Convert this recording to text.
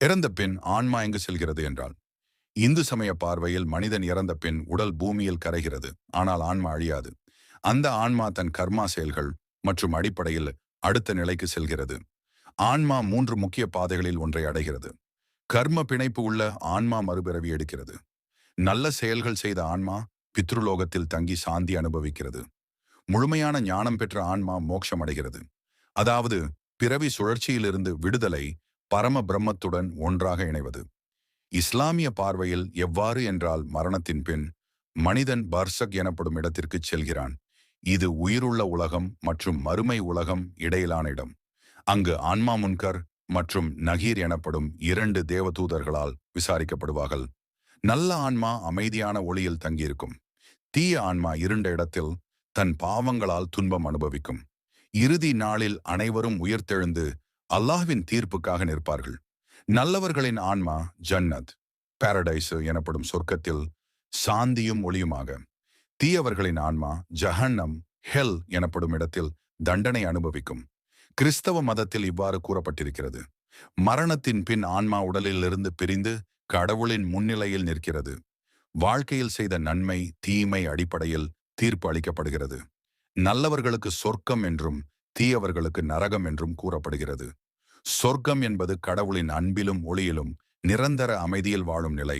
இறந்த பின் ஆன்மா எங்கு செல்கிறது என்றால், இந்து சமய பார்வையில் மனிதன் இறந்த பின் உடல் பூமியில் கரைகிறது. ஆனால் ஆன்மா அழியாது. அந்த ஆன்மா தன் கர்மா செயல்கள் மற்றும் அடிப்படையில் அடுத்த நிலைக்கு செல்கிறது. ஆன்மா 3 முக்கிய பாதைகளில் ஒன்றை அடைகிறது. கர்ம பிணைப்பு உள்ள ஆன்மா மறுபிறவி எடுக்கிறது. நல்ல செயல்கள் செய்த ஆன்மா பித்ருலோகத்தில் தங்கி சாந்தி அனுபவிக்கிறது. முழுமையான ஞானம் பெற்ற ஆன்மா மோட்சம் அடைகிறது. அதாவது பிறவி சுழற்சியிலிருந்து விடுதலை, பரம பிரம்மத்துடன் ஒன்றாக இணைவது. இஸ்லாமிய பார்வையில் எவ்வாறு என்றால், மரணத்தின் பின் மனிதன் பர்சக் எனப்படும் இடத்திற்கு செல்கிறான். இது உயிருள்ள உலகம் மற்றும் மறுமை உலகம் இடையிலான இடம். அங்கு ஆன்மா முன்கர் மற்றும் நகீர் எனப்படும் 2 தேவதூதர்களால் விசாரிக்கப்படுவார்கள். நல்ல ஆன்மா அமைதியான ஒளியில் தங்கியிருக்கும். தீய ஆன்மா இருண்ட இடத்தில் தன் பாவங்களால் துன்பம் அனுபவிக்கும். இறுதி நாளில் அனைவரும் உயிர்த்தெழுந்து அல்லாஹ்வின் தீர்ப்புக்காக நிற்பார்கள். நல்லவர்களின் ஆன்மா ஜன்னத், பாரடைஸ் எனப்படும் சொர்க்கத்தில் சாந்தியும் ஒளியுமாக. தீயவர்களின் ஆன்மா ஜஹன்னம், ஹெல் எனப்படும் இடத்தில் தண்டனை அனுபவிக்கும். கிறிஸ்தவ மதத்தில் இவ்வாறு கூறப்பட்டிருக்கிறது: மரணத்தின் பின் ஆன்மா உடலிலிருந்து பிரிந்து கடவுளின் முன்னிலையில் நிற்கிறது. வாழ்க்கையில் செய்த நன்மை தீமை அடிப்படையில் தீர்ப்பு அளிக்கப்படுகிறது. நல்லவர்களுக்கு சொர்க்கம் என்றும் தீயவர்களுக்கு நரகம் என்றும் கூறப்படுகிறது. சொர்க்கம் என்பது கடவுளின் அன்பிலும் ஒளியிலும் நிரந்தர அமைதியில் வாழும் நிலை.